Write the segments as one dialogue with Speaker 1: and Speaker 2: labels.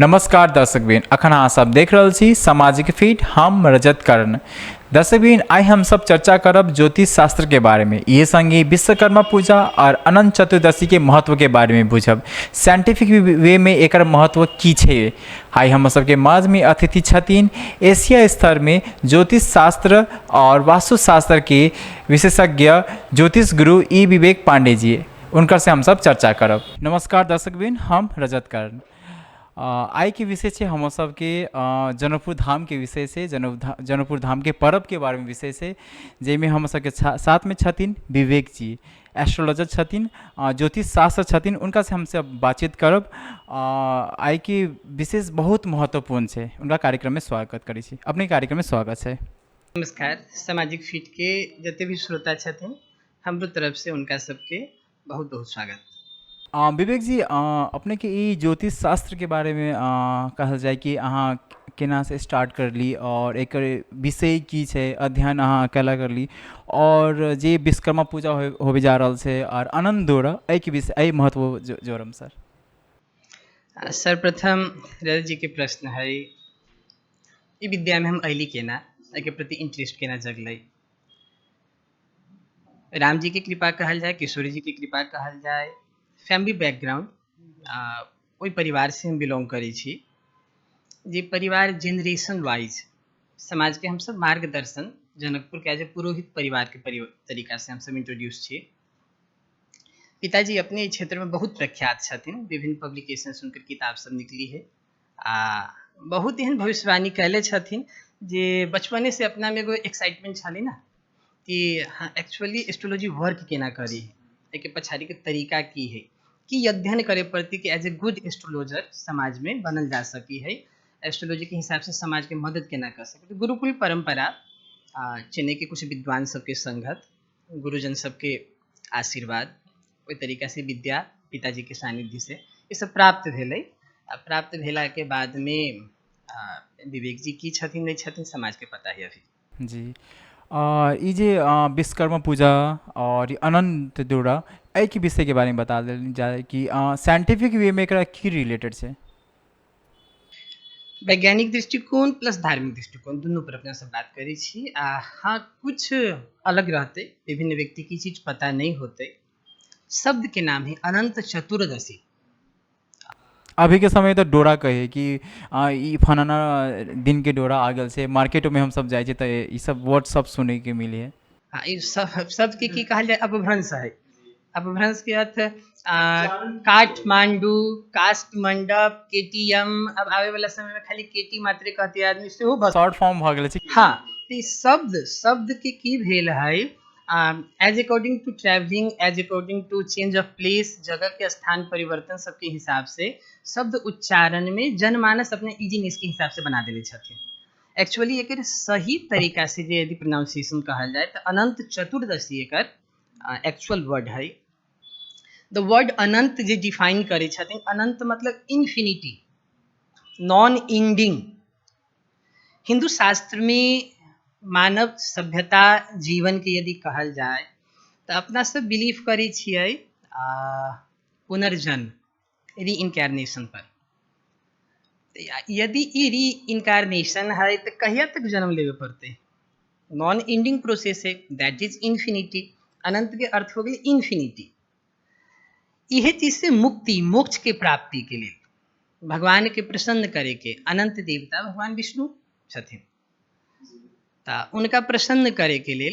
Speaker 1: नमस्कार दर्शकबिन, अखन अहाँ सब देख रहल छी सामाजिक फीड। हम रजत कर्ण। दर्शकबिन, आइ हम सब चर्चा करब ज्योतिष शास्त्र के बारे में। ये संगी विश्वकर्मा पूजा और अनंत चतुर्दशी के महत्व के बारे में बुझब। साइंटिफिक वे में एकर महत्व की छै। आइ हम सबके माझ में अतिथि छथिन एशिया स्तर में ज्योतिष शास्त्र और वास्तुशास्त्र के विशेषज्ञ ज्योतिष गुरु ई विवेक पांडे जी। उनकर से हम सब चर्चा करब। नमस्कार दर्शकबिन, हम रजत कर्ण। आय के विषय है हम सबके जनकपुर धाम के विषय से, जनकपुर धाम के पर्व के बारे में विषय से, जैमें हम सबके साथ में छथिन विवेक जी, एस्ट्रोलॉजर छथिन, ज्योतिष शास्त्र छथिन। उनका से हमसे बातचीत करब। आय के विशेष बहुत महत्वपूर्ण है, उनका कार्यक्रम में स्वागत करी छी। अपने कार्यक्रम में स्वागत है।
Speaker 2: नमस्कार। सामाजिक फीड के जते भी श्रोता छथिन, हमरो तरफ से उनका सबके बहुत बहुत स्वागत।
Speaker 1: विवेक जी, अपने के ई ज्योतिष शास्त्र के बारे में कहल जाए कि अहाँ केना से स्टार्ट करली और एक विषय की छै, अध्ययन अहाँ केला करली, और जे विश्वकर्मा पूजा होवे जा रहल छै और अनंत दौरा, एहि के विषय, एहि महत्व जोड़म सर।
Speaker 2: सर्वप्रथम रजत जी के प्रश्न है, ई विद्या में हम अली केना, एके प्रति इंटरेस्ट केना जगलै। राम जी की कृपा कहल जाए, किशोरी जी की कृपा कहल जाए, फैमिली बैकग्राउंड, ओई परिवार से हम बिलोंग करै छी। जे परिवार जेनरेशन वाइज समाज के हम सब मार्गदर्शन, जनकपुर के एज ए पुरोहित परिवार के तरीका से हम सब इंट्रोड्यूस छी। पिताजी अपने क्षेत्र में बहुत प्रख्यात छथिन, विभिन्न पब्लिकेशन उनकर किताब सब निकली है। बहुत एहन भविष्यवाणी कैले छथिन जे बचपने से अपना में एगो एक्साइटमेंट छलै ना कि हाँ एक्चुअली एस्ट्रोलॉजी वर्क केना करी है, एके पछाड़ी के तरीका की है, कि अध्ययन करे पड़ती कि एज ए गुड एस्ट्रोलॉजर समाज में बनल जा सकी है, एस्ट्रोलॉजी के हिसाब से समाज के मदद केना कर सके। तो गुरुकुल परंपरा, चेन्नई के कुछ विद्वान सबके संगत, गुरुजन सबके आशीर्वाद, ओहि तरीका से विद्या पिताजी के सानिध्य से ये सब प्राप्त भेलै। प्राप्त भेला के बाद में विवेक जी की छथिन नहीं छथिन समाज के पता है अभी
Speaker 1: जी। ई जे विश्वकर्मा पूजा और अनंत दौरा, एहि के विषय के बारे में बता देल जाए कि साइंटिफिक वे में एकरा की रिलेटेड छै।
Speaker 2: वैज्ञानिक दृष्टिकोण प्लस धार्मिक दृष्टिकोण दुनू पर अपना सब बात करी छी। हाँ कुछ अलग रहते, विभिन्न व्यक्ति की चीज पता नहीं होते। शब्द के नाम है अनंत चतुर्दशी।
Speaker 1: अभी के समय तो डोरा कहे कि ई फलाना दिन के डोरा आ गल से, मार्केटों में हम सब जाए तो ये सब वर्ड सब सुने के मिले है।
Speaker 2: हाँ ये शब्द के की कहल जाए, अपभ्रंश है। अपभ्रंश के अर्थ काठमांडू, कास्ट मंडप, केटीएम। अब आवे वाला समय में खाली केटी मात्रे कहते आदमी से हो बस
Speaker 1: शॉर्ट फॉर्म भ गेल छै।
Speaker 2: हाँ, तो शब्द के की भेल है, as according to travelling, as according to change of place, जगह के स्थान परिवर्तन सबके हिसाब से शब्द उच्चारण में जनमानस अपने इजीनेस के हिसाब से बना देले छथिन। एक्चुअली एक सही तरीका से जे यदि प्रोनाउंसिएशन कहल जाए तो अनंत चतुर्दशी एकर एक्चुअल वर्ड है। The word Anant J define करे छथिन, अनंत मतलब इन्फिनिटी, नॉन एंडिंग। हिंदू शास्त्र में मानव सभ्यता जीवन के यदि कहल जाए तो अपना सब बिलीव करै छियै पुनर्जन्म, री इनकारनेशन पर। यदि ई री इनकारनेशन है तो कहिया तक जन्म लेवे पड़ते, नॉन एंडिंग प्रोसेस है, दैट इज इन्फिनिटी। अनंत के अर्थ हो गए इन्फिनिटी। यह चीज से मुक्ति, मोक्ष के प्राप्ति के लिए, भगवान के प्रसन्न करे के, अनंत देवता भगवान विष्णु छथिन, उनका प्रसन्न करे के लिए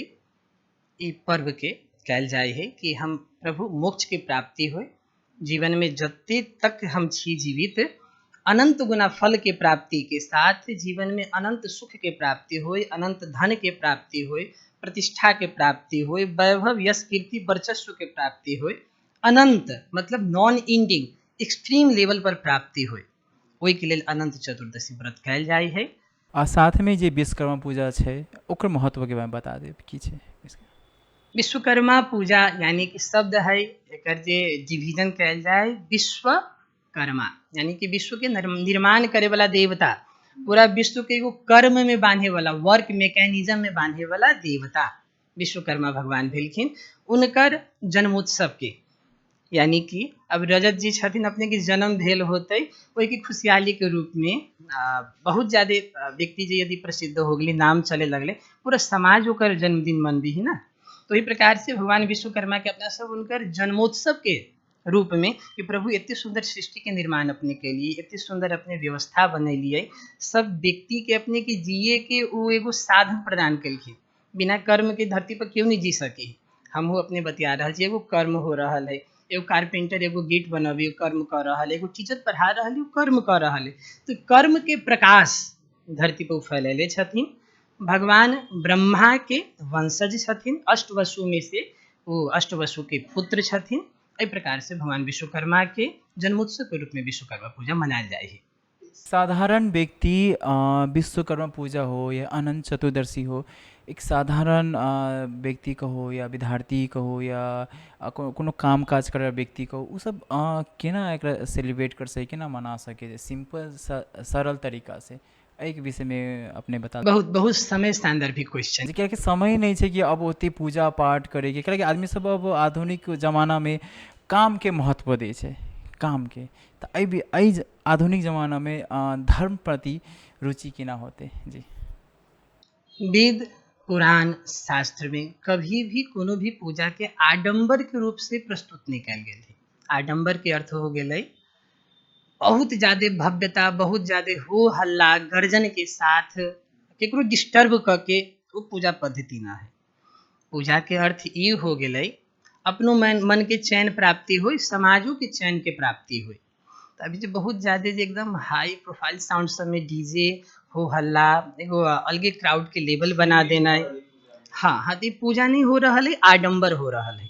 Speaker 2: ई पर्व के कैल जाए है कि हम प्रभु मोक्ष के प्राप्ति हो, जीवन में जते तक हम छी जीवित, अनंत गुना फल के प्राप्ति के साथ जीवन में अनंत सुख के प्राप्ति हो, अनंत धन के प्राप्ति हो, प्रतिष्ठा के प्राप्ति हो, वैभव यश कीर्ति वर्चस्व के प्राप्ति हो, अनंत मतलब नॉन एंडिंग एक्सट्रीम लेवल पर प्राप्ति हो, ओहि के लेल अनंत चतुर्दशी व्रत कैल जाए है।
Speaker 1: आ साथ में जे विश्वकर्मा पूजा छै ओकर महत्व के बारे में बता देब की छै।
Speaker 2: विश्वकर्मा पूजा यानी कि शब्द है एकर जे डिवीजन कैल जाए, विश्वकर्मा यानी कि विश्व के निर्माण करे वाला देवता, पूरा विश्व के एगो कर्म में बांधे वाला, वर्क मैकेनिज्म में बांधे वाला देवता विश्वकर्मा भगवान भेलखिन। उनकर जन्मोत्सव के यानी कि अब रजत जी छथिन अपने के जन्म भेल होते ओहि के खुशहाली के रूप में बहुत ज्यादा व्यक्ति जे यदि प्रसिद्ध हो गए नाम चले लगले पूरा समाज ओकर जन्मदिन मनबी ही ना। तो इस प्रकार से भगवान विश्वकर्मा के अपना सब उनकर जन्मोत्सव के रूप में कि प्रभु इतने सुंदर सृष्टि के निर्माण अपने के लिए इतने सुंदर अपने व्यवस्था बनैलिए सब व्यक्ति के अपने के जिए के वो एगो साधन प्रदान कलखिन। बिना कर्म के धरती पर क्यों नहीं जी सके। हमहू अपने बतिया रहा छी एगो कर्म हो रहा है। एगो कारपेंटर एगो गेट बनबी कर्म कर रहा है, एगो टीचर पढ़ा रहा है कर्म कर रहा है। तो कर्म के प्रकाश धरती पर फैलैले छथिन। भगवान ब्रह्मा के वंशज छथिन, अष्टवसु में से वो अष्टवसु के पुत्र छथिन। एहि प्रकार से भगवान विश्वकर्मा के जन्मोत्सव के रूप में विश्वकर्मा पूजा मनायल जाइ है।
Speaker 1: साधारण व्यक्ति विश्वकर्मा पूजा हो या अनंत चतुर्दशी हो, एक साधारण व्यक्ति का हो या विद्यार्थी का हो या कोनो काम काज कर व्यक्ति का हो, वो सब केना एकरा सेलिब्रेट कर सके, केना मना सके सिंपल सरल तरीका से, एक विषय में अपने बता।
Speaker 2: बहुत बहुत समय सांदर्भिक क्वेश्चन।
Speaker 1: क्या कि समय नहीं है कि अब ओते पूजा पाठ करे के, क्या आदमी सब अब आधुनिक जमाना में काम के महत्व दे छे, काम के। तो आई आधुनिक जमाना में धर्म प्रति रुचि केना होते जी।
Speaker 2: वेद पुराण शास्त्र में कभी भी कोनो भी पूजा के आडंबर के रूप से प्रस्तुत नहीं कल गए थे। आडंबर के अर्थ हो गए बहुत ज्यादा भव्यता, बहुत ज्यादा हो हल्ला गर्जन के साथ केकरो डिस्टर्ब करके वो पूजा पद्धति ना है। पूजा के अर्थ ये हो गए अपनो मन के चैन प्राप्ति हो, समाजों के चैन के प्राप्ति हो। तो अभी जो बहुत ज़्यादा एकदम हाई प्रोफाइल साउंड सब में डीजे हो हल्ला एगो अलगे क्राउड के लेवल बना देना है। हाँ हाँ, तो पूजा नहीं हो रहा है, आडंबर हो रहा है।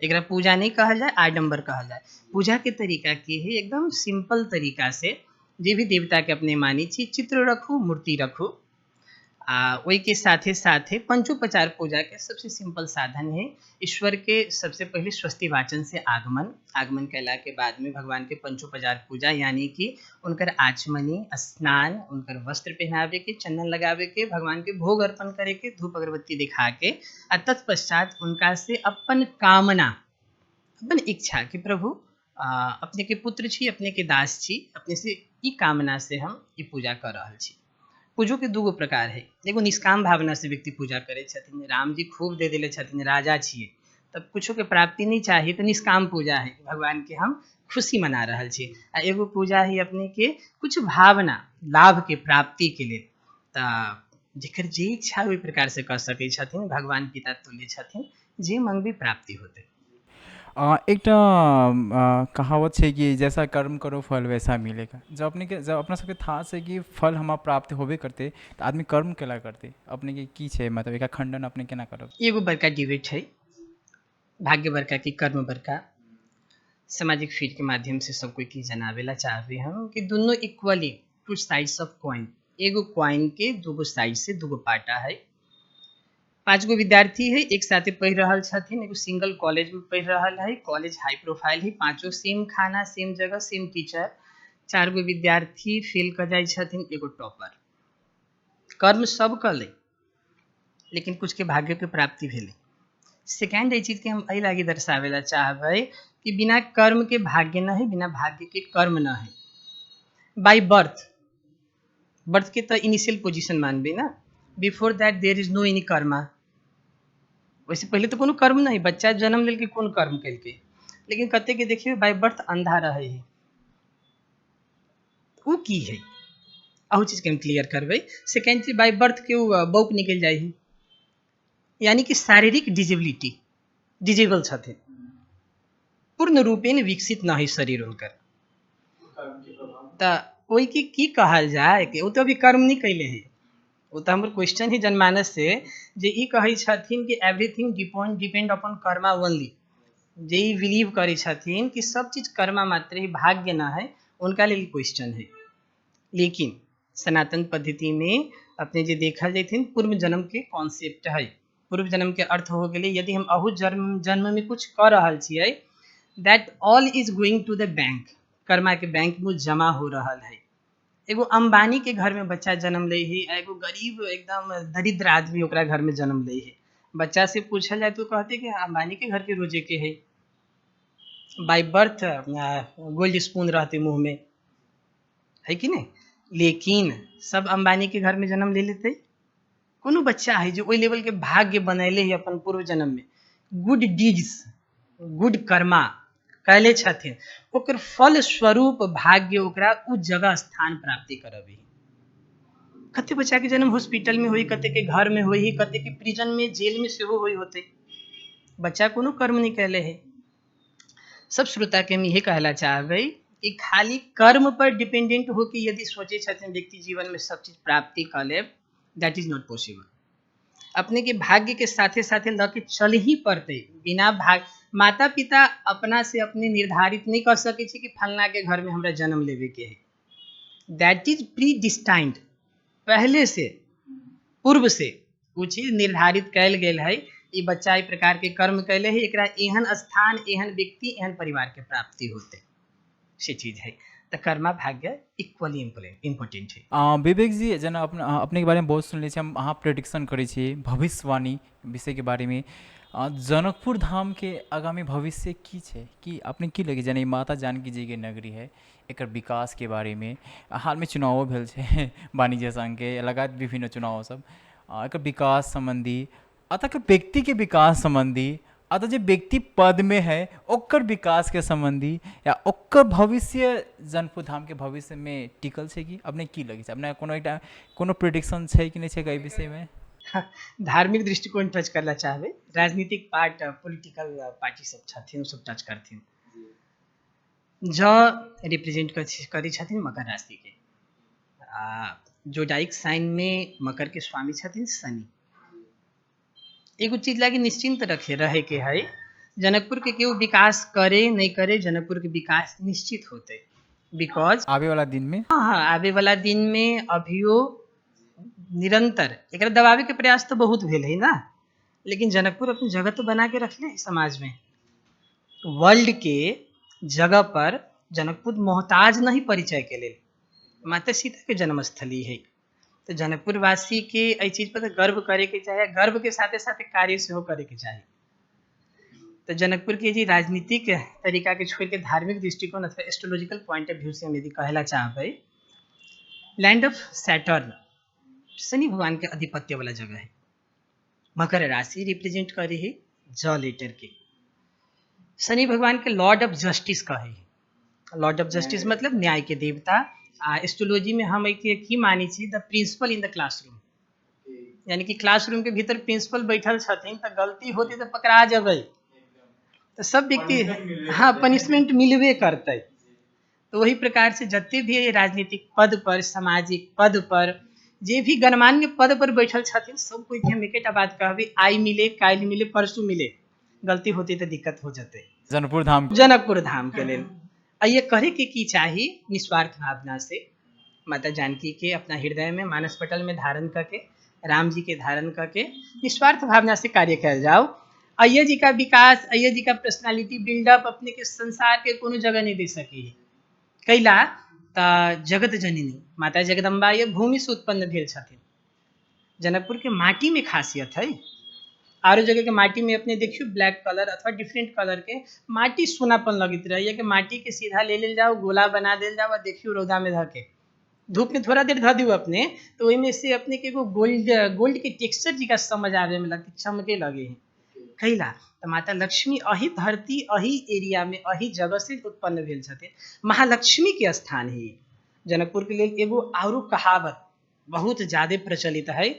Speaker 2: एकरा पूजा नहीं कहल जाए, आडंबर कहल जाए। पूजा के तरीका की है एकदम सिंपल तरीका से जे भी देवता के अपने मानी छी चित्र रखू, मूर्ति रखू। वही के साथे साथे पंचोपचार पूजा के सबसे सिंपल साधन है ईश्वर के सबसे पहले स्वस्ति वाचन से आगमन कैला के बाद में भगवान के पंचोपचार पूजा, यानी कि उनकर आचमनी, स्नान, उनकर वस्त्र पहनावे के, चंदन लगावे के, भगवान के भोग अर्पण करे के, धूप अगरबत्ती दिखा के तत्पश्चात उनका से अपन कामना, अपन इच्छा कि प्रभु अपने के पुत्र छी, अपने के दास छी, अपने से ई कामना से हम ई पूजा कर रहल छी। पूजो के दूगो प्रकार है। एगो निष्काम भावना से व्यक्ति पूजा करे छथिन। राम जी खूब दे दिले छथिन, राजा छिए तब कुछो के प्राप्ति नहीं चाहिए तो निष्काम पूजा है, भगवान के हम खुशी मना रहल छी। आ एगो पूजा है अपने के कुछ भावना लाभ के प्राप्ति के लिए, तो जेकर जे इच्छा ओहि प्रकार से कर सकै छथिन। भगवान पिता तुल्य छथिन, जे मंगबी प्राप्ति होते।
Speaker 1: एक कहावत है कि जैसा कर्म करो फल वैसा मिलेगा। जब अपना सबके था से कि फल हमारा प्राप्त होबे करते तो आदमी कर्म केला करते, अपने के की छे मतलब एक खंडन अपने केना करब।
Speaker 2: एगो बड़का डिबेट है, भाग्य बड़का की कर्म बड़का। सामाजिक फीड के माध्यम से सब कोई की जनावेला चाहबे हम कि दोनों equally two sides of coin. एगो कॉइन के दूगो साइड से दूगो पाटा है। 5 गो विद्यार्थी है एक साथे पढ़ रहल छथिन, एगो सिंगल कॉलेज में पढ़ रहल है। कॉलेज हाई प्रोफाइल है, पांचों सेम खाना, सेम जगह, सेम टीचर। 4 गो विद्यार्थी फेल कर जाए छथिन, एगो टॉपर। कर्म सब कले लेकिन कुछ के भाग्य के प्राप्ति भेले। सेकेंड ये चीज के हम अई लागी दर्शावेला चाहबै कि बिना कर्म के भाग्य न है, बिना भाग्य के कर्म न है। बाय बर्थ के तो इनिशियल पोजीशन मानबे ना, before that there is no any karma. वैसे पहले तो कोनो कर्म नहीं, बच्चा जन्म लेल के कौन कर्म कैल के। लेकिन कते के देखिए बाय बर्थ अंधा रहे है, उ की है अहू चीज के हम क्लियर करबै। सेकेंड चीज बाय बर्थ के बौक निकल जाए है, यानी कि शारीरिक डिजेबिलिटी, डिजेबल छथिन, पूर्ण रूपेण विकसित न है शरीर उनकर। तो ओई के की कहल जाए कि वो तो अभी कर्म नहीं कैले है। वो तो हमर क्वेश्चन ही जनमानस से जे ई कहै छथिन कि everything depend upon karma only. जे ई बिलीव करै छथिन कि सब चीज कर्मा मात्र ही, भाग्य ना है, उनका लिए क्वेश्चन है। लेकिन सनातन पद्धति में अपने जे देखल जैथिन पूर्व जन्म के कॉन्सेप्ट है। पूर्व जन्म के अर्थ हो गए यदि हम अहू जन्म में कुछ कर रहल छियै, that all is going to the bank. Karma के बैंक में जमा हो रहा है। एगो अंबानी के घर में बच्चा जन्म ले है, एगो गरीब एकदम दरिद्र आदमी ओकरा घर में जन्म ले है। बच्चा से पूछल जाए तो कहते कि अंबानी के घर के रोजे के है। बाय बर्थ गोल्ड स्पून रहते मुंह में, है कि नहीं? लेकिन सब अंबानी के घर में जन्म ले लेते। कोनो बच्चा है जो ओहि लेवल के भाग्य बनैले है अपन पूर्व जन्म में, गुड डीड्स, गुड कर्मा कैले छथिन, ओकर फल स्वरूप भाग्य ओकरा उ जगह स्थान प्राप्ति करबी। कते बच्चा के जन्म हॉस्पिटल में होई, कते के घर में होई, कते के प्रिजन में जेल में सेहो होई होते। बच्चा कोनो कर्म नहीं कैले है। सब श्रोता के हम यही कहला चाहबै कि खाली कर्म पर डिपेंडेंट हो कि यदि सोचे छथिन व्यक्ति जीवन में सब चीज प्राप्ति कर ले, दैट इज नॉट पॉसिबल। अपने के भाग्य के साथे साथे ल के चल ही पड़ते। बिना भाग माता पिता अपना से अपने निर्धारित नहीं कर सके कि फलना के घर में हमरा जन्म लेवे के है। दैट इज प्री डिस्टाइंड, पहले से पूर्व से वो चीज निर्धारित कैल गेल है। ई बच्चा ई प्रकार के कर्म कैले है, एकरा एहन स्थान, एहन व्यक्ति, एहन परिवार के प्राप्ति होते, से चीज है। तो कर्मा भाग्य इक्वली इम्पोर्टेंट है।
Speaker 1: विवेक जी, जेना अपने के बारे में बहुत सुनले छी हम, अहाँ प्रेडिक्शन करै छी भविष्यवाणी विषय के बारे में। जनकपुर धाम के आगामी भविष्य की छै, कि अपने की लगे जेना ई माता जानकी जी के नगरी है, एकर विकास के बारे में हाल में चुनावो भेल छै वाणिज्य संघ के लगातार विभिन्न चुनाव सब, एकर विकास संबंधी अतः के व्यक्ति के विकास संबंधी, अतः जो व्यक्ति पद में है ओकर विकास के संबंधी, या ओकर भविष्य जनकपुर धाम के भविष्य में टिकल छै कि अपने की लगे छै? अपने कोनो प्रेडिक्शन छै कि नहीं छै एहि विषय में?
Speaker 2: धार्मिक दृष्टिकोण टच करना चाहबे, राजनीतिक पार्ट, पॉलिटिकल पार्टी सब छथिन, सब टच करथिन। ज रिप्रेजेंट करी छथिन मकर राशि के, जोडाइक साइन में मकर के स्वामी छथिन शनि। एगो चीज लागी निश्चिंत रहे के है, जनकपुर के केहू विकास करे नहीं करे, जनकपुर के विकास निश्चित होते। बिकॉज
Speaker 1: आवे वाला दिन में,
Speaker 2: हाँ, आवे वाला दिन में अभियो निरंतर एक दबावे के प्रयास तो बहुत भेल है ना, लेकिन जनकपुर अपनी जगह तो बना के रखले है समाज में। वर्ल्ड के जगह पर जनकपुर मोहताज नहीं परिचय के लिए, माता सीता के जन्मस्थली है। तो जनकपुर वासी के एहि चीज पर गर्व करे के चाहे, गर्व के साथे साथे कार्य सेहो करे के चाहे। तो जनकपुर के जी राजनीतिक तरीका के छोड़ के धार्मिक दृष्टिकोण अथवा एस्ट्रोलॉजिकल पॉइंट ऑफ व्यू से हम यदि कहला चाहबै, लैंड ऑफ सैटर्न, शनि भगवान के आधिपत्य वाला जगह है। मकर राशि रिप्रेजेंट करे है ज लेटर के। शनि भगवान के लॉर्ड ऑफ जस्टिस कहे है। लॉर्ड ऑफ जस्टिस मतलब न्याय के देवता। एस्ट्रोलॉजी में हम एक की मानी छी, the principle in the classroom, यानी कि क्लासरूम के भीतर प्रिंसिपल बैठल छथिन, तो गलती होती तो पकड़ा जबै, तो सब व्यक्ति हाँ पनिशमेंट मिलबे करते। तो वही प्रकार से जते भी राजनीतिक पद पर, सामाजिक पद पर, जे भी गणमान्य पद पर बैठल छथिन, सब कोई के हम एकेटा बात कहबे, आई मिले, काल्हि मिले, परसों मिले, गलती होती तो दिक्कत हो जाते जनकपुर धाम के लिए। ये करे के की चाही, निस्वार्थ भावना से माता जानकी के अपना हृदय में मानस पटल में धारण करके, राम जी के धारण करके निस्वार्थ भावना से कार्य कर जाओ। अय्या जी का विकास, अय्या जी का पर्सनालिटी बिल्डअप अपने के संसार के कोनो जगह नहीं दे सके है। कैला त जगत जननी माता जगदम्बा ये भूमि से उत्पन्न भेल छथिन। जनकपुर के माटी में खासियत है, आरो जगह के माटी में अपने देखियो ब्लैक कलर अथवा डिफरेंट कलर के माटी सोनापन लगित रही है, कि माटी के सीधा ले जाओ, गोला बना दे जाओ, देखियो रौदा में धके धूप में थोड़ा देर ध दियो अपने, तो वही में से अपने के गोल्ड के टेक्सचर जी का समझ आवे में लगती, चमके लगे है। कैला तो माता लक्ष्मी अही धरती, अही एरिया में, अही जगह से उत्पन्न भेल छथिन। महालक्ष्मी के स्थान है जनकपुर के लिए। एगो आरो कहावत बहुत ज्यादा प्रचलित है,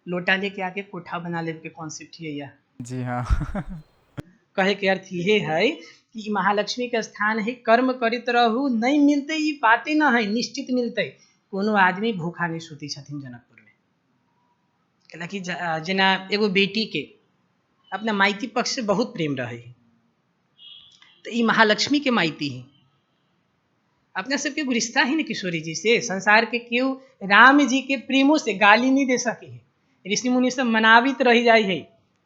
Speaker 2: लोटा लेके आके कोठा बना ले के कॉन्सेप्ट है यह।
Speaker 1: जी हाँ
Speaker 2: कहे के अर्थ ये है कि महालक्ष्मी के स्थान है, कर्म करित रहू, नहीं मिलते ये बातें न है, निश्चित मिलते। कोनो आदमी भूखा नहीं सूती छथिन जनकपुर में, कैला कि जेना एगो बेटी के अपना माइती पक्ष से बहुत प्रेम रहे, तो ये महालक्ष्मी के माइती है। अपना सबके रिश्ता ही न किशोरी जी से, संसार के केहू राम जी के प्रेमों से गाली नहीं दे सके है। ऋषि मुनि सब मनावित रह जाए है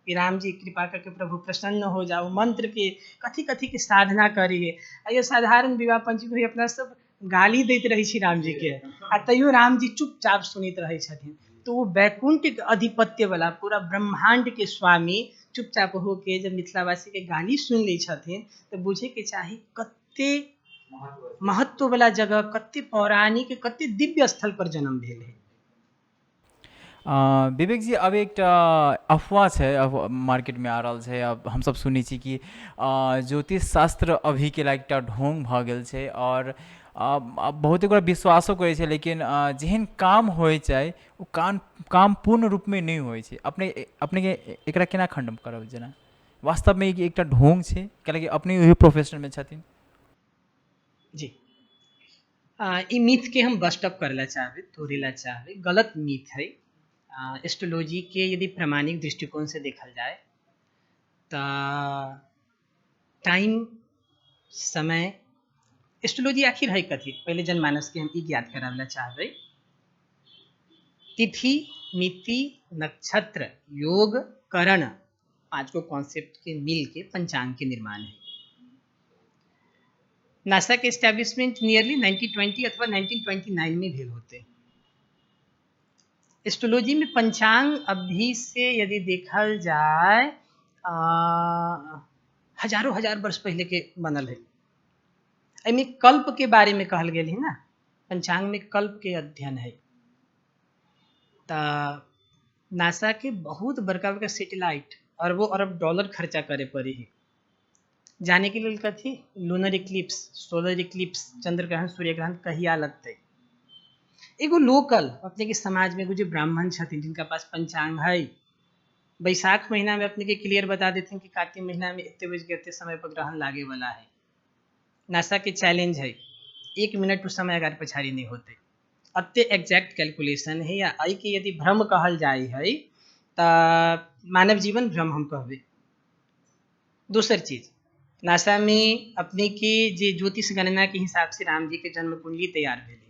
Speaker 2: कि राम जी कृपा करके प्रभु प्रसन्न हो जाओ, मंत्र के कथी कथी के साधना करिए। ये साधारण विवाह पंचमी अपना सब गाली देते रही छी राम जी के, आ तैयो राम जी चुपचाप सुनित रहे छथिन। तो वो वैकुंठ अधिपत्य वाला पूरा ब्रह्मांड के स्वामी चुपचाप होके जब मिथिलावासी के गाली सुन लै छथिन तऽ बुझे के चाही कते महत्व वाला जगह, कते पौराणिक, कते दिव्य स्थल पर जन्म भेल है।
Speaker 1: विवेक जी, अब एक अफवाह छै, मार्केट में आ रहल छै, अब हम सब सुनै छी कि ज्योतिष शास्त्र अभी के लायक एकटा ढोंग भऽ गेल छै, और अब बहुत ओकरा विश्वासो करै छै, लेकिन जेहन काम होइ छै ओ काम पूर्ण रूप में नहीं होइ छै। अपने के एकरा केना खंडन करब, जेना वास्तव में एकटा ढोंग छै, कैलाकि अपने ओही प्रोफेशन में छथिन।
Speaker 2: जी, ई मिथ के हम बस्टअप करला चाहबे, तोड़ेला चाहबे, गलत मिथ है। एस्ट्रोलॉजी के यदि प्रामाणिक दृष्टिकोण से देखल जाए तो टाइम, समय, एस्ट्रोलॉजी आखिर है कथी, पहले जनमानस के हम ई ज्ञात करावला चाहबे। तिथि, मिति, नक्षत्र, योग, करण, 5 गो कॉन्सेप्ट के मिल के पंचांग के निर्माण है। नासा के एस्टैब्लिशमेंट नियरली 1920 अथवा 1929 में भेल होते। एस्ट्रोलॉजी में पंचांग अभी से यदि देखल जाए हजारों हजार वर्ष पहले के बनल है। एमे कल्प के बारे में कहल गेल है ना, पंचांग में कल्प के अध्ययन है। तो नासा के बहुत बड़का बड़का सैटेलाइट अरबों अरब डॉलर खर्चा करे पड़ी है जाने के लिए कथी, लूनर इक्लिप्स, सोलर इक्लिप्स, चंद्र ग्रहण, सूर्य ग्रहण कहिया लगते। एगो लोकल अपने के समाज में एगो जो ब्राह्मण छथिन जिनका पास पंचांग है, बैसाख महीना में अपने के क्लियर बता देते हैं कि कार्तिक महीना में इतने बज के इतने समय पर ग्रहण लागे वाला है। नासा के चैलेंज है, 1 मिनट उस समय अगर पछाड़ी नहीं होते, अत्ते एग्जैक्ट कैलकुलेशन है। या आई के यदि भ्रम कहल जाए है तो मानव जीवन भ्रम हम कहबे। दूसर चीज, नासा में अपने के जे ज्योतिष गणना के हिसाब से राम जी के जन्म कुंडली तैयार भेले।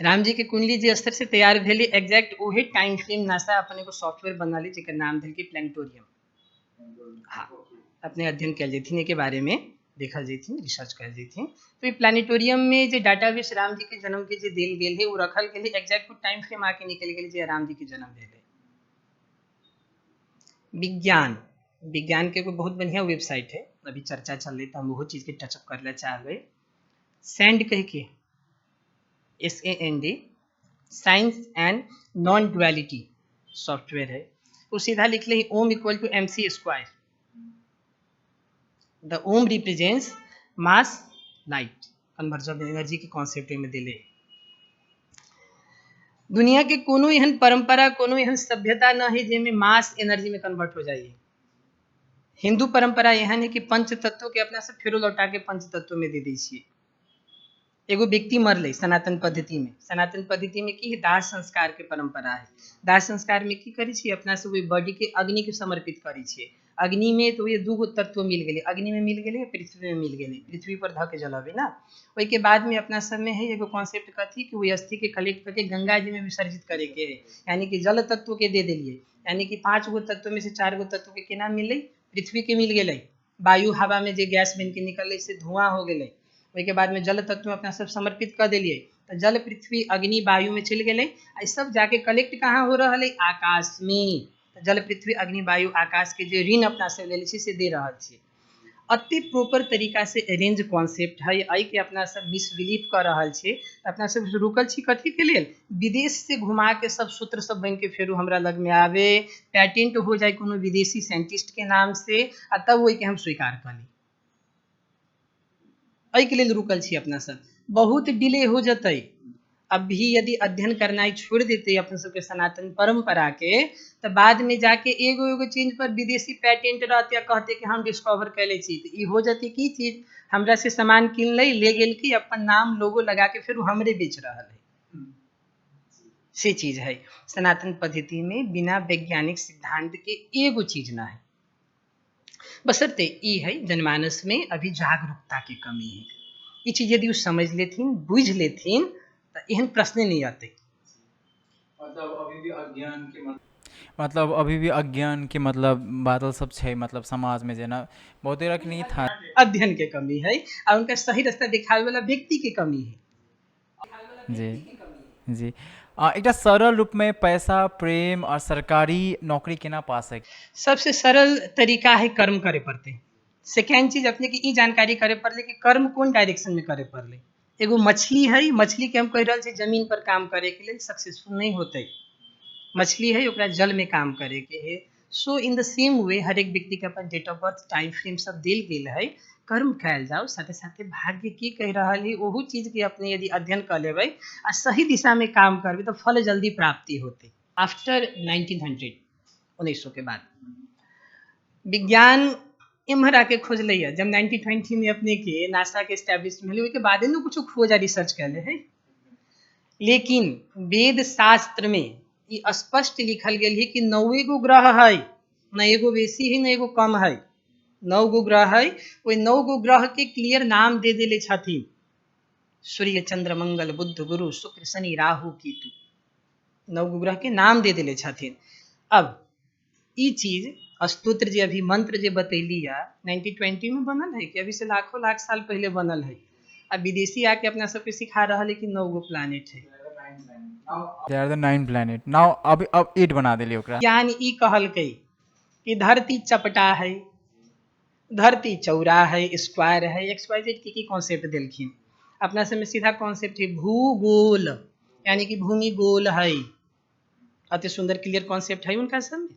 Speaker 2: राम जी के कुंडली जे स्तर से तैयार भेले, एग्जैक्ट वही टाइम फ्रेम नासा अपने को सॉफ्टवेयर बना ली जेकर नाम भेल कि प्लानिटोरियम। हाँ, अपने अध्ययन कल जेथिन के बारे में, देखल जेथिन, रिसर्च कर जेथिन। तो ये प्लानिटोरियम में जो डाटाबेस राम जी के जन्म के जो दिल गेल है वो रखल गेल है, एग्जैक्ट टाइम फ्रेम आके निकल गेल जे राम जी के जन्म भेल है। विज्ञान के कोई बहुत बढ़िया वेबसाइट है, अभी चर्चा चल रही, तो हम वो चीज़ के टचअप करना चाहबे। सैंड कह के, SAND, science and non duality software है। वो सीधा लिख ले Om equal to MC square. The Om represents mass light, conversion energy के कॉन्सेप्ट में दिले। दुनिया के कोनो एहन परंपरा, कोनो एहन सभ्यता न है जिसमें मास एनर्जी में कन्वर्ट हो जाइए। हिंदू परंपरा एहन है कि पंच तत्व के अपना से फेरो लौटा के पंच तत्व में दे दीजिए। एगो व्यक्ति मरले सनातन पद्धति में, सनातन पद्धति में की दाह संस्कार के परंपरा है। दाह संस्कार में की करी छी, अपना से वही बॉडी के अग्नि के समर्पित करी छी। अग्नि में तो ये 2 तत्व मिल गए, अग्नि में मिल गए, पृथ्वी में मिल गए, पृथ्वी पर धके जलावे ना। वही के बाद में अपना सब में है एगो कॉन्सेप्ट कथी कि वही अस्थि के कलेक्ट करके गंगा जी में विसर्जित करे के है, यानी कि जल तत्व के दे दिलिए। यानी कि 5 गो तत्व में से 4 गो तत्व के केना मिले, पृथ्वी के मिल गए, वायु हवा में जो गैस बन के निकल से धुआं हो गए। वही के बाद में जल तत्व में अपना सब समर्पित कर दिलिए, तो जल, पृथ्वी, अग्नि, वायु में चल गए। सब जाके कलेक्ट कहाँ हो रहा है, आकाश में। तो जल, पृथ्वी, अग्नि, वायु, आकाश के जो ऋण अपना से ले से दे रहा है। अति प्रॉपर तरीका से अरेंज कॉन्सेप्ट है, आई के अपना सब मिसबिलीव कर रहा है। अपना सब रुकल छी कथी के लिए, विदेश से घुमा के सब सूत्र सब बन के फेरू हमरा लग में आवे, पैटेंट हो जाए कोनो विदेशी साइंटिस्ट के नाम से, तब वही के हम स्वीकार कर ली। एहि के लिए रुकल छी अपना सब, बहुत डिले हो जतै। अभी यदि अध्ययन करना छोड़ देते अपन सबके सनातन परंपरा के, तो बाद में जाके एगो एगो चीज पर विदेशी पैटेंट रहते, कहते कि हम डिस्कवर कैले छी, तो ई हो जाती की चीज हमरा से सामान किन ले गेल की अपन नाम लोगो लगा के फिर हमरे बेच रहा है। से चीज है सनातन पद्धति में, बिना वैज्ञानिक सिद्धांत के एगो चीज ना है। बशर्ते ई है जनमानस में अभी जागरूकता की कमी है। ये चीज यदि समझ लेथिन, बुझ लेथिन, तो एहन प्रश्न नहीं आते।
Speaker 1: मतलब अभी भी अज्ञान के मतलब बादल सब छै, मतलब समाज में जेना बहुते रखनी था,
Speaker 2: अध्ययन के कमी है और उनका सही रास्ता दिखावे वाला व्यक्ति के कमी है
Speaker 1: जी। जी एक सरल रूप में पैसा प्रेम और सरकारी नौकरी केना पा सके।
Speaker 2: सबसे सरल तरीका है कर्म करे पड़ते। सेकेंड चीज अपने की ई जानकारी करे पड़ले कि कर्म कौन डायरेक्शन में करे पड़ले। एगो मछली है, मछली के हम कह रहे छी जमीन पर काम करे के लिए सक्सेसफुल नहीं होते। मछली है ओकरा जल में काम करे के है। सो इन द सेम वे हर एक व्यक्ति के अपन date of birth time frame सब दिल गेल है। कर्म कैल जाओ, साथे साथे भाग्य की कह रहा है ओहू चीज के अपने यदि अध्ययन कर लेबै आ सही दिशा में काम करबे तो फल जल्दी प्राप्ति होते। आफ्टर 1900 1900 के बाद विज्ञान इम्हर आके खोजले है। जब 1920 में अपने के नासा के स्टैब्लिश भेलै ओहि के बादे न कुछ खोज आ रिसर्च कैले है। लेकिन वेद शास्त्र में ये स्पष्ट लिखल गेल है कि 9 गो ग्रह है, न एगो बेसी है न एगो कम है। 9 गो ग्रह है, ओहि 9 गो ग्रह के क्लियर नाम दे देले छथिन। सूर्य चंद्र मंगल बुध गुरु शुक्र शनि राहु केतु, 9 गो ग्रह के नाम दे देले छथिन। अब ई चीज स्तोत्र जे अभी मंत्र जे बतैली है 1920 में बनल है कि अभी से लाखों लाख साल पहले बनल है। अब विदेशी आके अपना सबके सिखा रहा है कि 9 गो प्लानिट है।
Speaker 1: They are the 9 planet now अब 8 बना देली ओकरा।
Speaker 2: ज्ञान ई कहलकै कि धरती चपटा है, धरती चौड़ा है, स्क्वायर है, XYZ की कॉन्सेप्ट देलखिन। अपना सब में सीधा कॉन्सेप्ट है भूगोल, यानी कि भूमि गोल है। अति सुंदर क्लियर कॉन्सेप्ट है उनका सब में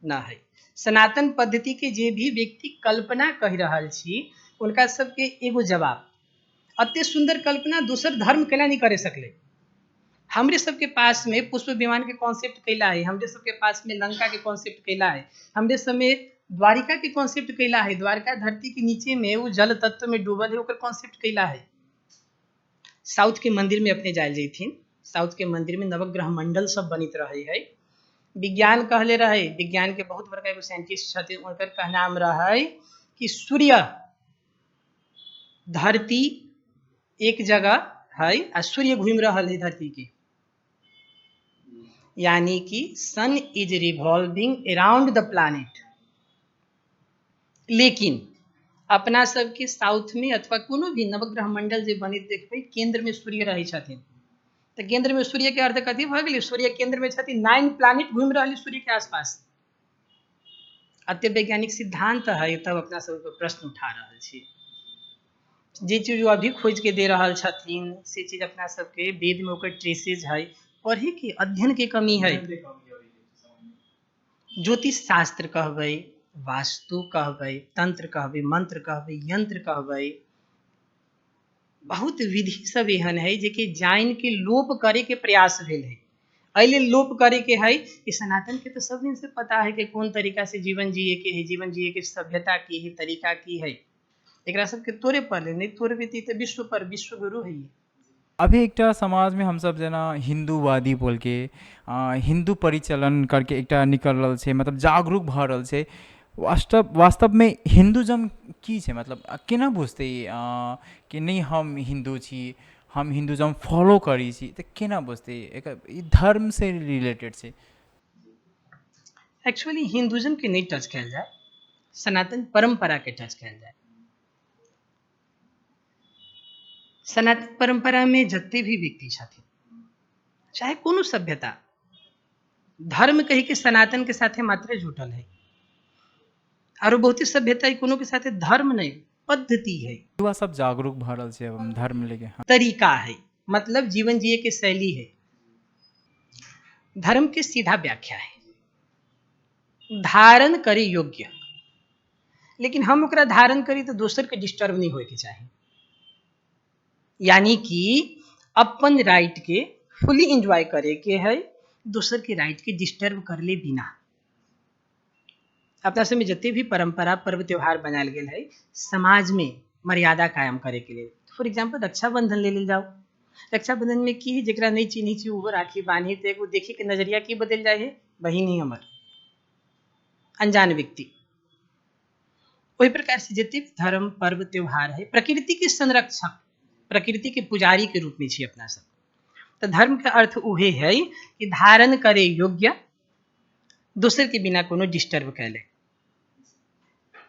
Speaker 2: ना है। सनातन पद्धति के जे भी व्यक्ति कल्पना कह रहा छी उनका सबके एगो जवाब, अति सुंदर कल्पना दूसर धर्म केला नहीं करे सकले। हमरे सबके पास में पुष्प विमान के कॉन्सेप्ट कैला है, हमरे सबके पास में लंका के कॉन्सेप्ट कैला है, हमरे सब में द्वारिका के कॉन्सेप्ट कैला है। द्वारका धरती के नीचे में वो जल तत्व में डूबल है, ओकर कॉन्सेप्ट कैला है। साउथ के मंदिर में अपने जायल जैथिन, साउथ के मंदिर में नवग्रह मंडल सब बनित रहे है। विज्ञान कहले रहे, विज्ञान के बहुत बड़का एगो साइंटिस्ट छथिन, उनकर कहनाम रहे कि सूर्य धरती एक जगह है आ सूर्य घूम रहा है धरती के, यानी कि sun is revolving around the planet. लेकिन अपना सबके साउथ में अथवा कोनो भी नवग्रह मंडल जे बनित देखबै केंद्र में सूर्य रहे छथिन। तो केंद्र में सूर्य के अर्थ कथी भ गेलै, सूर्य केंद्र में छथिन, 9 प्लैनेट घूम रहे सूर्य के आसपास। अत्य वैज्ञानिक सिद्धांत है, तब अपना सब प्रश्न उठा रहा छी। जे चीज वो अभी खोज के दे रहा छथिन से चीज अपना सबके वेद में ओकर ट्रेसेज है, पढ़े के अध्ययन के कमी है। ज्योतिष शास्त्र कहबै, वास्तु कहबै, तंत्र कहबै, मंत्र कहबै, यंत्र कहबै, बहुत विधि सब एहन है जेके जान के लोप करे के प्रयास भेल है। अइले लोप करे के है कि सनातन के तो सब दिन से पता है कि कौन तरीका से जीवन जिए के है, जीवन जिए के सभ्यता की है, तरीका की है। एकरा सबके तोड़े पड़ले, नहीं तोड़बे तो विश्व पर विश्व गुरु है ये।
Speaker 1: अभी एकटा समाज में हम सब जना हिंदूवादी बोल के हिंदू परिचलन करके एकटा निकल रहल छै, मतलब जागरूक भ रहल छै। वास्तव में हिंदुज़म की छै, मतलब केना बुझतै कि नहीं हम हिंदू छी, हम हिंदुज़म फॉलो करी छी, तो केना बुझतै एकर ई धर्म से रिलेटेड छै।
Speaker 2: एक्चुअली हिंदुइज्म के नहीं टच कयल जाए, सनातन परंपरा के टच कयल जाए। सनातन परंपरा में जते भी व्यक्ति छथिन, चाहे कोनो सभ्यता, धर्म कही के सनातन के साथे मात्र जुटल है। और बहुत ही सभ्यता कोनो के साथे धर्म नहीं, पद्धति है,
Speaker 1: युवा सब जागरूक भ रहल छै धर्म लेके। हाँ।
Speaker 2: तरीका है, मतलब जीवन जिए के शैली है। धर्म के सीधा व्याख्या है धारण करे योग्य, लेकिन हम ओकरा धारण करी तो दोसर के डिस्टर्ब नहीं होए के चाही। यानी कि अपन राइट के फुली एंजॉय करे के है, दोसर के राइट के डिस्टर्ब करले बिना। अपना समय जते भी परंपरा पर्व त्योहार बनायल गेल है, समाज में मर्यादा कायम करे के लिए। फॉर एग्जाम्पल रक्षाबंधन ले लेल जाओ, रक्षाबंधन में की जरा नहीं चिन्ही छी वो राखी बांधी तो एगो देखे के नजरिया की बदल जाए है, बहिन ही हमर, अनजान व्यक्ति। वही प्रकार से जितने धर्म पर्व त्योहार है प्रकृति के संरक्षक, प्रकृति के पुजारी के रूप में छी अपना सब। तो धर्म का अर्थ उहे है कि धारण करे योग्य, दूसर के बिना कोनो डिस्टर्ब कैले।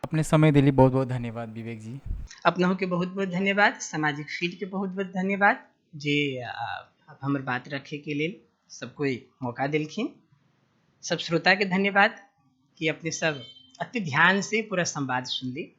Speaker 1: अपने समय दिली बहुत बहुत धन्यवाद विवेक जी।
Speaker 2: अपनों के बहुत बहुत धन्यवाद, सामाजिक फीड के बहुत बहुत धन्यवाद जे अब हमर बात रखे के लेल सब कोई मौका दिलखिन। सब श्रोता के धन्यवाद कि अपने सब अति ध्यान से पूरा संवाद सुनली।